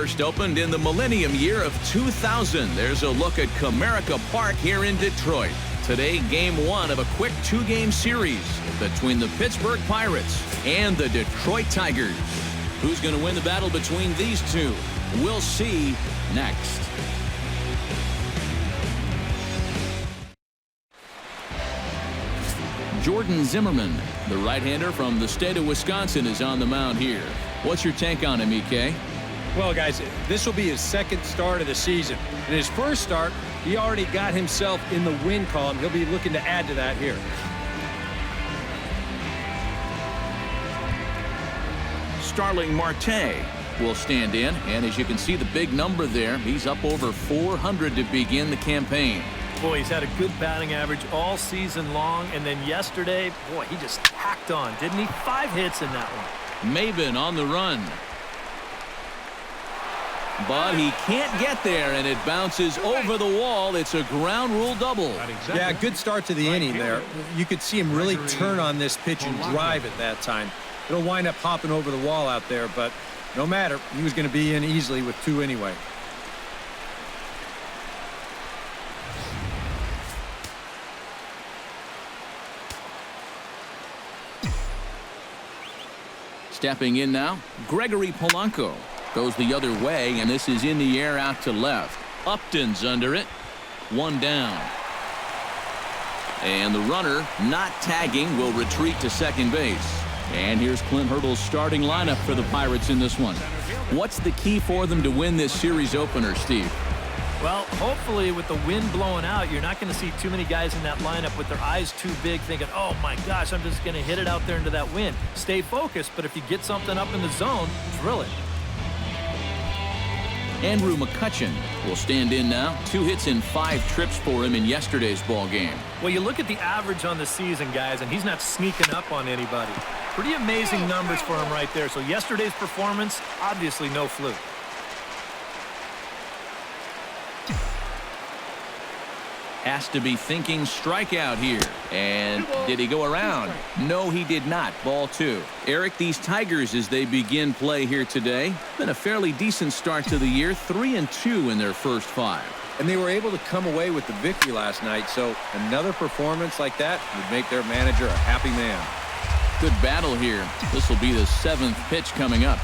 first opened in the millennium year of 2000. There's a look at Comerica Park here in Detroit. Today, game one of a quick two-game series between the Pittsburgh Pirates and the Detroit Tigers. Who's going to win the battle between these two? We'll see next. Jordan Zimmerman, the right-hander from the state of Wisconsin, is on the mound here. What's your take on him, EK? Well, guys, this will be his second start of the season. In his first start, he already got himself in the win column. He'll be looking to add to that here. Starling Marte will stand in, and as you can see the big number there, he's up over 400 to begin the campaign. Boy, he's had a good batting average all season long, and then yesterday, boy, he just packed on, didn't he? 5 hits in that one. Maben on the run. But he can't get there, and it bounces over the wall. It's a ground rule double. Yeah, good start to the inning there. You could see him really turn on this pitch and drive it that time. It'll wind up hopping over the wall out there, but no matter. He was going to be in easily with 2 anyway. Stepping in now, Gregory Polanco goes the other way, and this is in the air out to left. Upton's under it. 1 down. And the runner, not tagging, will retreat to second base. And here's Clint Hurdle's starting lineup for the Pirates in this one. What's the key for them to win this series opener, Steve? Well, hopefully with the wind blowing out, you're not going to see too many guys in that lineup with their eyes too big thinking, oh my gosh, I'm just going to hit it out there into that wind. Stay focused, but if you get something up in the zone, drill it. Andrew McCutchen will stand in now. 2 hits and 5 trips for him in yesterday's ball game. Well, you look at the average on the season, guys, and he's not sneaking up on anybody. Pretty amazing numbers for him right there. So yesterday's performance, obviously no fluke. Has to be thinking strikeout here. And did he go around? No, he did not. Ball 2. Eric, these Tigers, as they begin play here today, been a fairly decent start to the year. 3-2 in their first 5. And they were able to come away with the victory last night, so another performance like that would make their manager a happy man. Good battle here. This will be the 7th pitch coming up.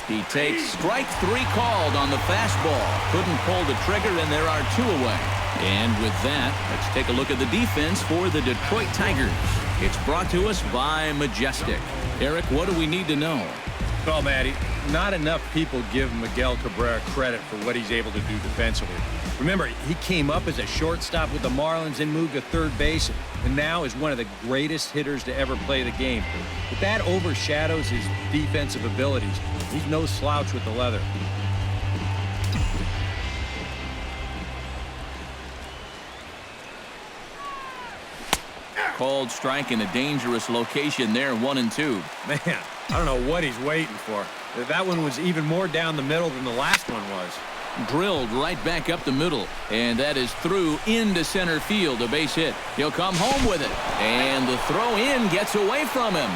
He takes strike 3 called on the fastball. Couldn't pull the trigger, and there are 2 away. And with that, let's take a look at the defense for the Detroit Tigers. It's brought to us by Majestic. Eric, what do we need to know? Well, Matty, not enough people give Miguel Cabrera credit for what he's able to do defensively. Remember, he came up as a shortstop with the Marlins and moved to third base, and now is one of the greatest hitters to ever play the game. But that overshadows his defensive abilities. He's no slouch with the leather. Called strike in a dangerous location there, 1-2. Man, I don't know what he's waiting for. That one was even more down the middle than the last one was. Drilled right back up the middle, and that is through into center field, a base hit. He'll come home with it, and the throw in gets away from him.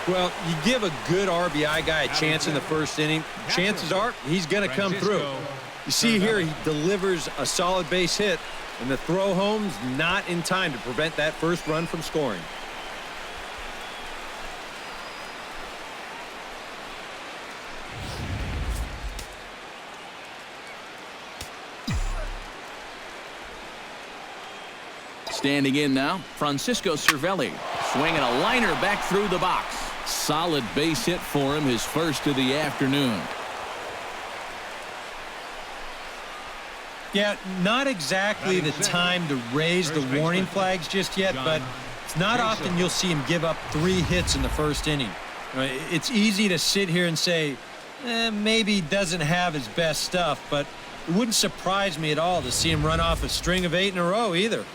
Well, you give a good RBI guy a chance in the first inning, chances are he's going to come through. You see here, he delivers a solid base hit, and the throw home's not in time to prevent that first run from scoring. Standing in now, Francisco Cervelli, swinging a liner back through the box. Solid base hit for him, his first of the afternoon. Yeah, not exactly the time to raise the warning flags just yet, but it's not often you'll see him give up 3 hits in the first inning. It's easy to sit here and say, maybe he doesn't have his best stuff, but it wouldn't surprise me at all to see him run off a string of 8 in a row either.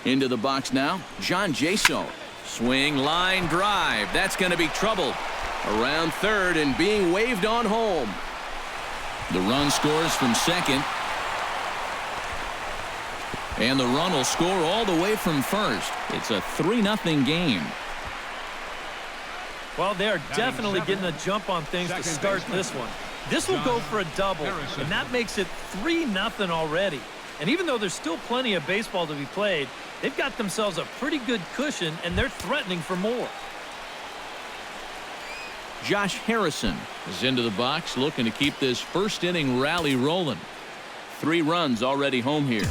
Into the box now, John Jaso. Swing, line, drive. That's going to be trouble. Around third and being waved on home. The run scores from second. And the run will score all the way from first. It's a 3-0 game. Well, they are definitely getting a jump on things to start this one. This will go for a double, and that makes it 3-0 already. And even though there's still plenty of baseball to be played, they've got themselves a pretty good cushion, and they're threatening for more. Josh Harrison is into the box, looking to keep this first inning rally rolling. 3 runs already home here.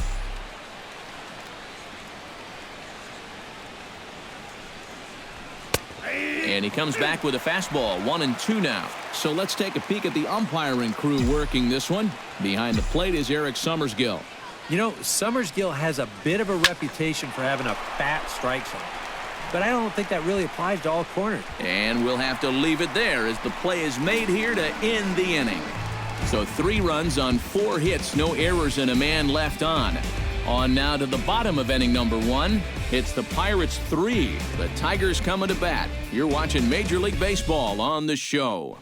And he comes back with a fastball, 1-2 now. So let's take a peek at the umpiring crew working this one. Behind the plate is Eric Summersgill. You know, Summersgill has a bit of a reputation for having a fat strike zone. But I don't think that really applies to all corners. And we'll have to leave it there as the play is made here to end the inning. So 3 runs on 4 hits, no errors, and a man left on. On now to the bottom of inning number 1. It's the Pirates 3. The Tigers coming to bat. You're watching Major League Baseball on the show.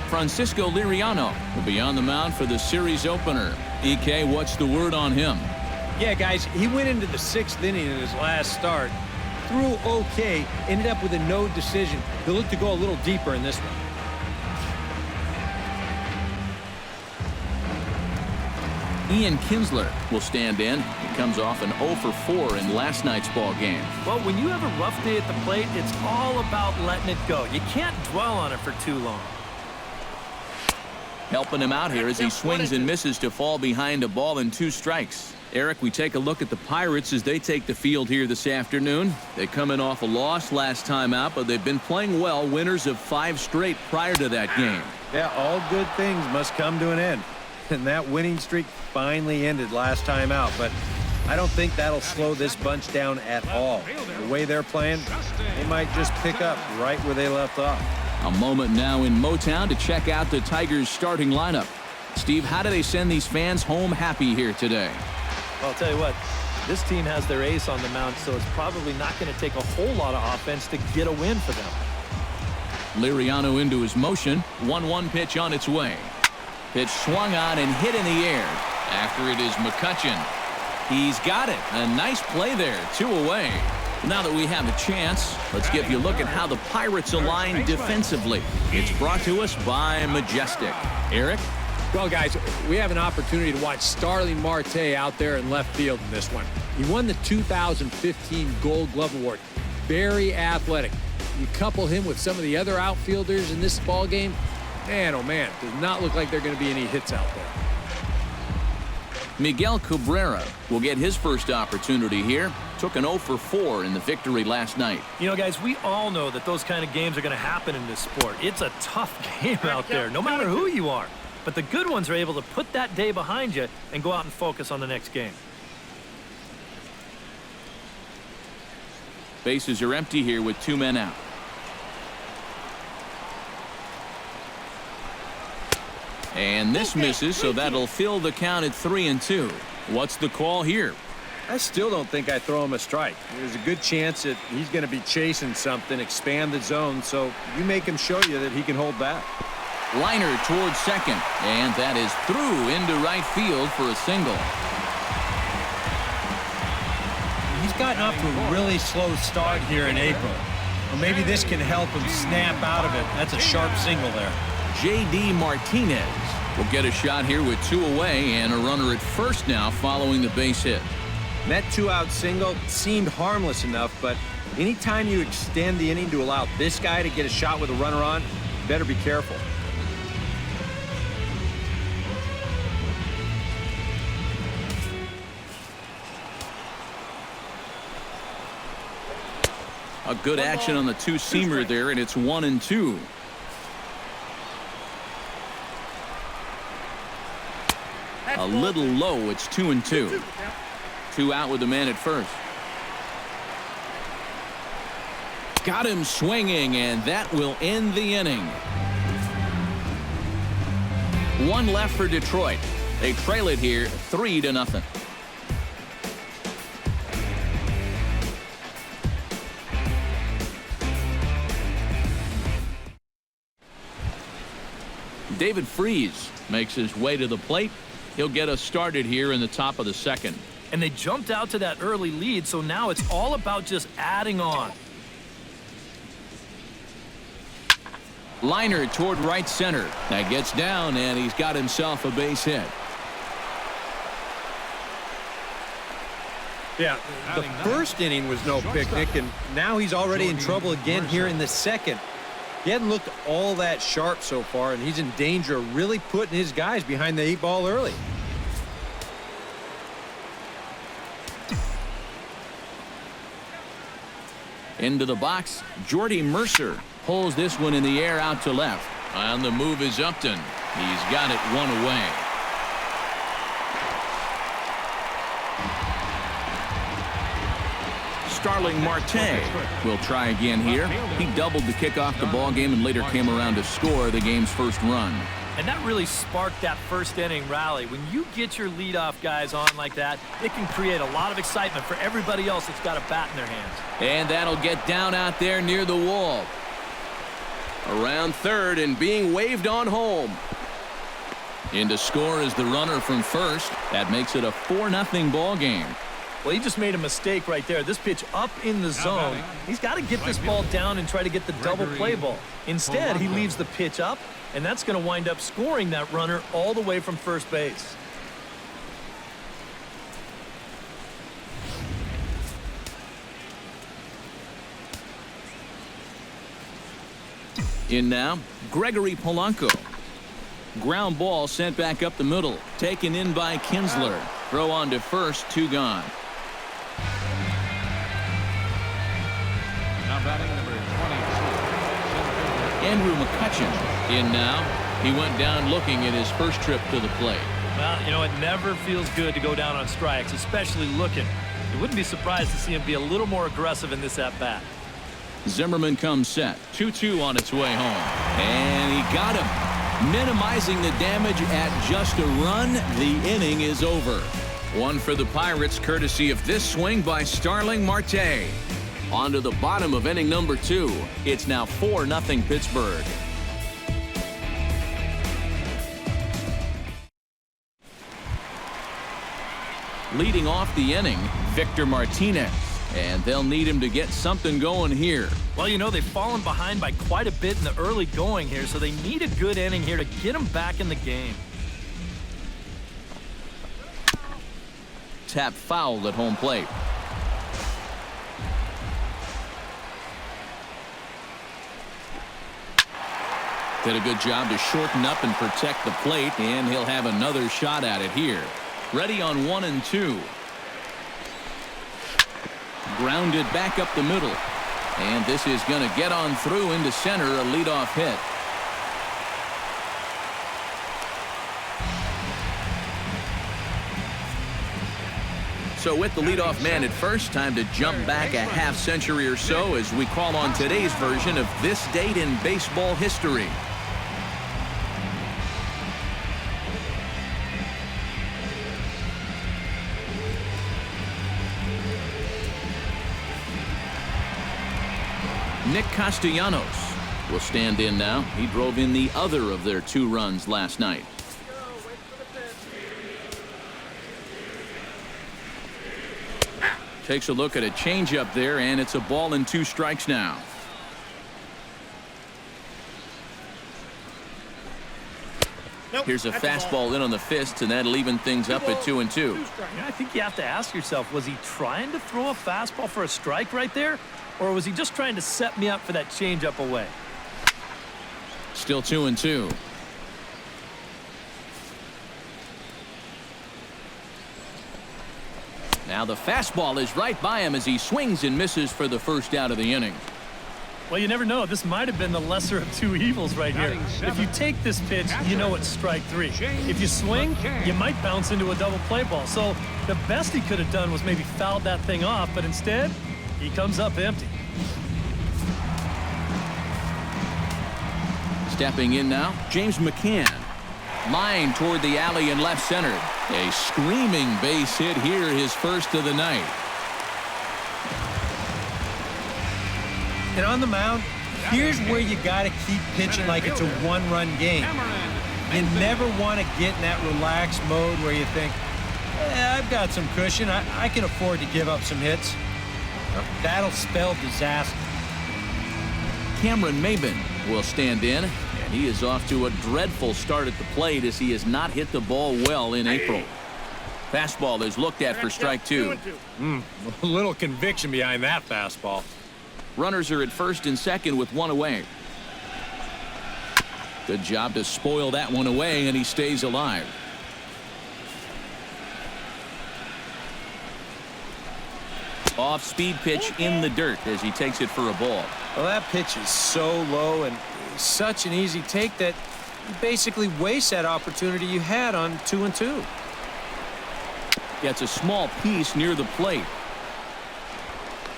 Francisco Liriano will be on the mound for the series opener. EK, what's the word on him? Yeah, guys, he went into the 6th inning in his last start. Threw okay, ended up with a no decision. He'll look to go a little deeper in this one. Ian Kinsler will stand in. He comes off an 0 for 4 in last night's ball game. Well, when you have a rough day at the plate, it's all about letting it go. You can't dwell on it for too long. Helping him out here as he swings and misses to fall behind a ball and 2 strikes. Eric, we take a look at the Pirates as they take the field here this afternoon. They come in off a loss last time out, but they've been playing well, winners of 5 straight prior to that game. Yeah, all good things must come to an end. And that winning streak finally ended last time out, but I don't think that'll slow this bunch down at all. The way they're playing, they might just pick up right where they left off. A moment now in Motown to check out the Tigers starting lineup. Steve, how do they send these fans home happy here today? Well, I'll tell you what, this team has their ace on the mound, so it's probably not going to take a whole lot of offense to get a win for them. Liriano into his motion. 1-1 pitch on its way. Pitch swung on and hit in the air. After it is McCutchen. He's got it. A nice play there. 2 away. Now that we have a chance, let's give you a look at how the Pirates align defensively. It's brought to us by Majestic. Eric? Well, guys, we have an opportunity to watch Starling Marte out there in left field in this one. He won the 2015 Gold Glove Award. Very athletic. You couple him with some of the other outfielders in this ball game, man, oh man, does not look like there are going to be any hits out there. Miguel Cabrera will get his first opportunity here. Took an 0 for 4 in the victory last night. You know, guys, we all know that those kind of games are going to happen in this sport. It's a tough game out there, no matter who you are. But the good ones are able to put that day behind you and go out and focus on the next game. Bases are empty here with 2 men out. And this misses, so that'll fill the count at 3-2. What's the call here? I still don't think I throw him a strike. There's a good chance that he's going to be chasing something, expand the zone, so you make him show you that he can hold back. Liner towards second, and that is through into right field for a single. He's gotten off to a really slow start here in April. Well, maybe this can help him snap out of it. That's a sharp single there. J.D. Martinez will get a shot here with 2 away and a runner at first now following the base hit. And that 2-out single seemed harmless enough, but anytime you extend the inning to allow this guy to get a shot with a runner on, you better be careful. A good action on the 2-seamer there, and it's 1-2. A little low. It's 2-2. 2 out with the man at first. Got him swinging, and that will end the inning. 1 left for Detroit. They trail it here 3-0. David Freese makes his way to the plate. He'll get us started here in the top of the second. And they jumped out to that early lead, so now it's all about just adding on. Liner toward right center. That gets down, and he's got himself a base hit. Yeah, the first inning was no picnic, and now he's already in trouble again here in the second. He hadn't looked all that sharp so far, and he's in danger of really putting his guys behind the 8 ball early. Into the box, Jordy Mercer pulls this one in the air out to left. On the move is Upton. He's got it one away. Starling Marte will try again here. He doubled to kick off the ball game and later came around to score the game's first run. And that really sparked that first inning rally. When you get your leadoff guys on like that, it can create a lot of excitement for everybody else that's got a bat in their hands. And that'll get down out there near the wall. Around third and being waved on home. In to score is the runner from first. That makes it a 4-0 ball game. Well, he just made a mistake right there. This pitch up in the zone. He's got to get this ball down and try to get the double play ball. Instead, he leaves the pitch up, and that's going to wind up scoring that runner all the way from first base. In now, Gregory Polanco. Ground ball sent back up the middle. Taken in by Kinsler. Throw on to first, 2 gone. Now batting number 22. Andrew McCutchen in now. He went down looking at his first trip to the plate. Well, you know, it never feels good to go down on strikes, especially looking. You wouldn't be surprised to see him be a little more aggressive in this at-bat. Zimmerman comes set. 2-2 on its way home. And he got him. Minimizing the damage at just a run. The inning is over. One for the Pirates, courtesy of this swing by Starling Marte. On to the bottom of inning number 2. It's now 4-0 Pittsburgh. Leading off the inning, Victor Martinez. And they'll need him to get something going here. Well, you know, they've fallen behind by quite a bit in the early going here, so they need a good inning here to get them back in the game. Tap fouled at home plate. Did a good job to shorten up and protect the plate, and he'll have another shot at it here. Ready on 1 and 2. Grounded back up the middle. And this is going to get on through into center, a leadoff hit. So with the leadoff man at first, time to jump back a half century or so as we call on today's version of this date in baseball history. Nick Castellanos will stand in now. He drove in the other of their 2 runs last night. Takes a look at a changeup there, and it's a ball and 2 strikes now. Here's a fastball in on the fist, and that'll even things up at 2 and 2. Yeah, I think you have to ask yourself, was he trying to throw a fastball for a strike right there? Or was he just trying to set me up for that changeup away? Still 2 and 2. Now the fastball is right by him as he swings and misses for the first out of the inning. Well, you never know. This might have been the lesser of 2 evils right here. If you take this pitch, you know it's strike 3. If you swing, you might bounce into a double play ball. So the best he could have done was maybe fouled that thing off, but instead, he comes up empty. Stepping in now, James McCann. Line toward the alley in left center. A screaming base hit here, his first of the night. And on the mound, here's where you got to keep pitching like it's a 1-run game. You never want to get in that relaxed mode where you think, I've got some cushion. I can afford to give up some hits. That'll spell disaster. Cameron Maben will stand in, and he is off to a dreadful start at the plate as he has not hit the ball well in April. Fastball is looked at for strike two. A little conviction behind that fastball. Runners are at first and second with one away. Good job to spoil that one away, and he stays alive. Off-speed pitch in the dirt as he takes it for a ball. Well, that pitch is so low and such an easy take that you basically waste that opportunity you had on 2-2. Gets a small piece near the plate.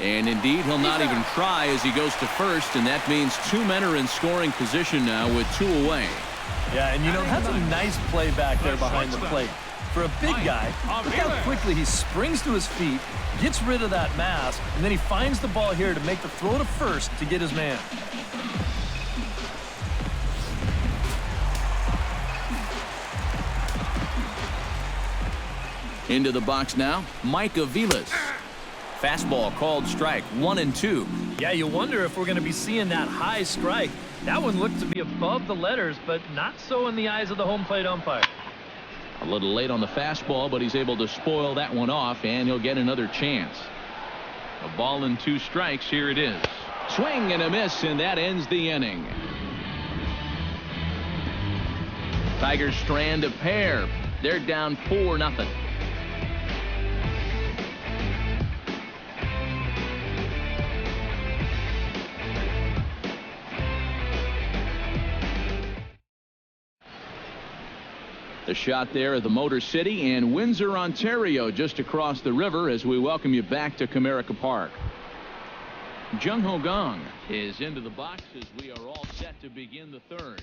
And indeed, he'll not even try as he goes to first, and that means two men are in scoring position now with two away. Yeah, and you know, that's a nice play back there behind the plate. For a big guy, look how quickly he springs to his feet, gets rid of that mass, and then he finds the ball here to make the throw to first to get his man. Into the box now, Mike Aviles. Fastball called strike, 1-2. Yeah, you wonder if we're going to be seeing that high strike. That one looked to be above the letters, but not so in the eyes of the home plate umpire. A little late on the fastball, but he's able to spoil that one off, and he'll get another chance. A ball and two strikes. Here it is. Swing and a miss, and that ends the inning. Tigers strand a pair. They're down 4-0. The shot there at the Motor City and Windsor, Ontario, just across the river, as we welcome you back to Comerica Park. Jung Ho Gong is into the box as we are all set to begin the third.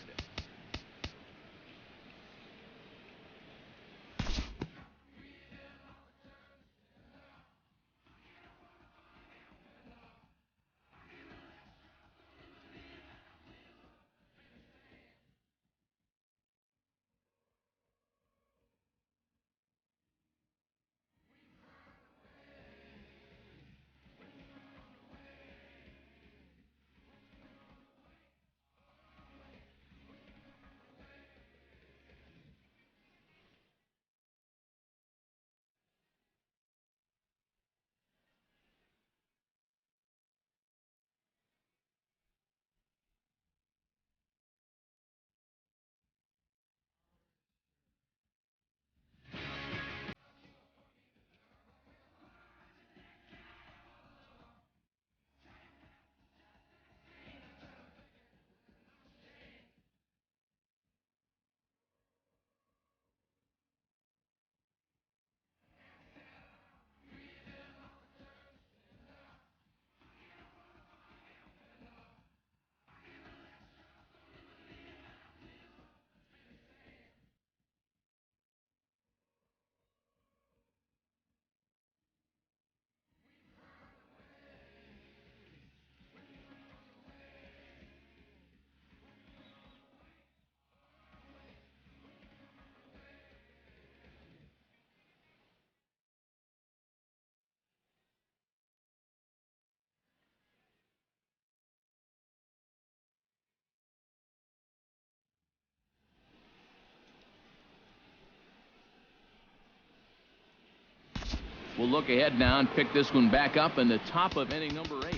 We'll look ahead now and pick this one back up in the top of inning number 8.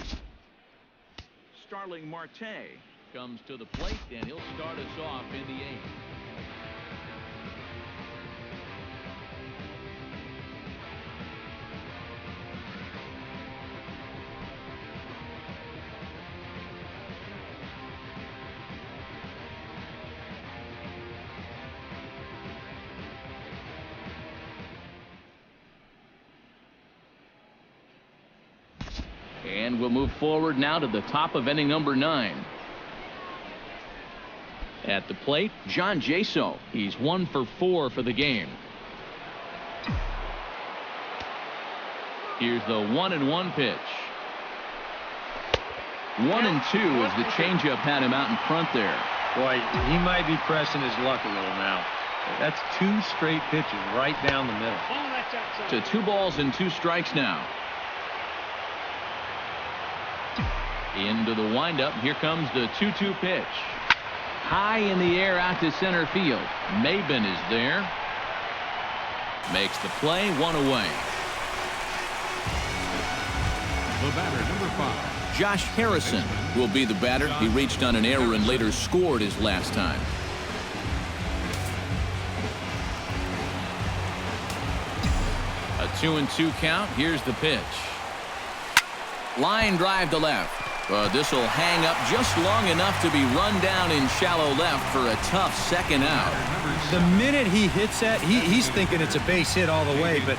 Starling Marte comes to the plate, and he'll start us off in the 8th. And we'll move forward now to the top of inning number 9. At the plate, John Jaso. He's 1 for 4 for the game. Here's the 1-1 pitch. 1-2 as the changeup had him out in front there. Boy, he might be pressing his luck a little now. That's 2 straight pitches right down the middle. To 2 balls and 2 strikes now. Into the windup. Here comes the 2-2 pitch. High in the air out to center field. Maben is there. Makes the play, 1 away. The batter, number 5. Josh Harrison will be the batter. He reached on an error and later scored his last time. A 2-2 count. Here's the pitch. Line drive to left. But this will hang up just long enough to be run down in shallow left for a tough second out. The minute he hits that, he's thinking it's a base hit all the way, but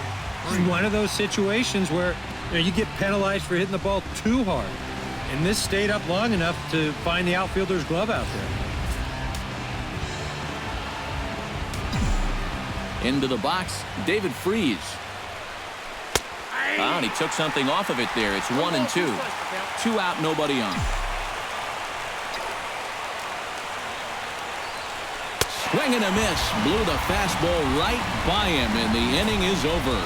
it's one of those situations where you get penalized for hitting the ball too hard. And this stayed up long enough to find the outfielder's glove out there. Into the box, David Freese. And he took something off of it there. It's 1-2. 2 out, nobody on. Swing and a miss. Blew the fastball right by him, and the inning is over.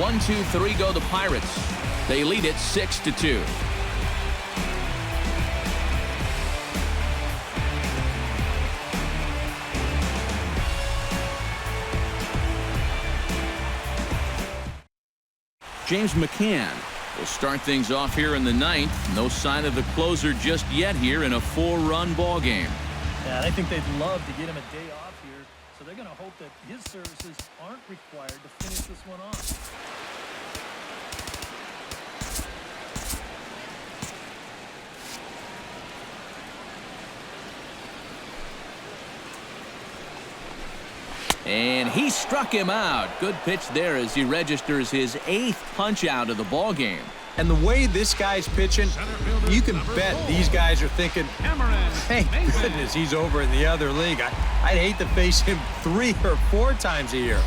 1-2-3 go the Pirates. They lead it 6-2. James McCann will start things off here in the 9th. No sign of the closer just yet here in a 4-run ball game. Yeah, and I think they'd love to get him a day off here, so they're going to hope that his services aren't required to finish this one off. And he struck him out. Good pitch there as he registers his 8th punch out of the ball game. And the way this guy's pitching, you can bet these guys are thinking, thank goodness he's over in the other league. I'd hate to face him 3 or 4 times a year.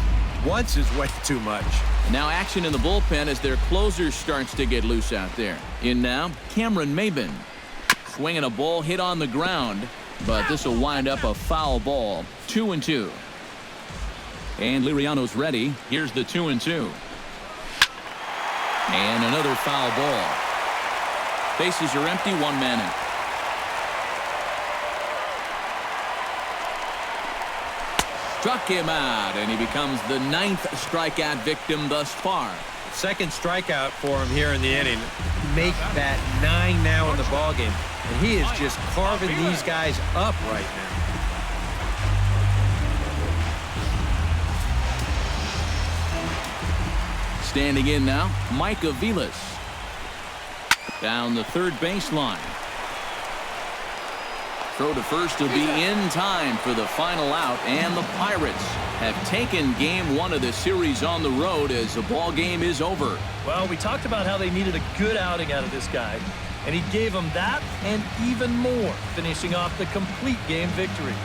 Once is way too much. Now action in the bullpen as their closer starts to get loose out there. In now, Cameron Maben. Swinging a ball hit on the ground, but this will wind up a foul ball. 2-2. And Liriano's ready. Here's the 2-2. And another foul ball. Bases are empty, 1 man out. Struck him out, and he becomes the 9th strikeout victim thus far. 2nd strikeout for him here in the inning. Make that 9 now in the ballgame. And he is just carving these guys up right now. Standing in now, Mike Aviles. Down the 3rd baseline. Throw to first will be in time for the final out, and the Pirates have taken game 1 of the series on the road as the ball game is over. Well, we talked about how they needed a good outing out of this guy, and he gave them that and even more, finishing off the complete game victory.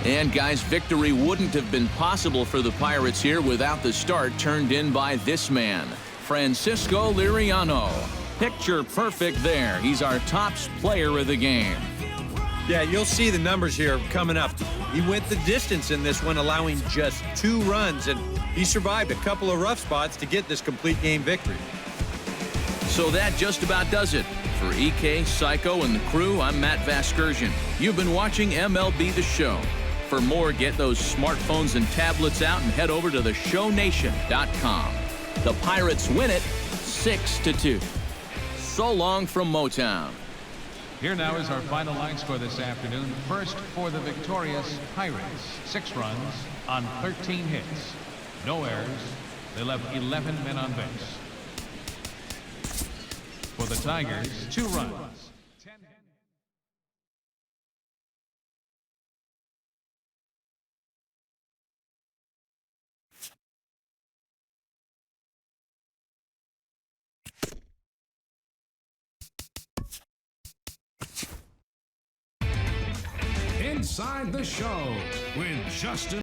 And guys, victory wouldn't have been possible for the Pirates here without the start turned in by this man, Francisco Liriano. Picture perfect there. He's our top player of the game. Yeah, you'll see the numbers here coming up. He went the distance in this one, allowing just 2 runs, and he survived a couple of rough spots to get this complete game victory. So that just about does it. For EK, Psycho, and the crew, I'm Matt Vasgersian. You've been watching MLB The Show. For more, get those smartphones and tablets out and head over to theshownation.com. The Pirates win it 6-2. So long from Motown. Here now is our final line score this afternoon. First for the victorious Pirates, 6 runs on 13 hits. No errors. They left 11 men on base. For the Tigers, 2 runs. Inside the Show with Justin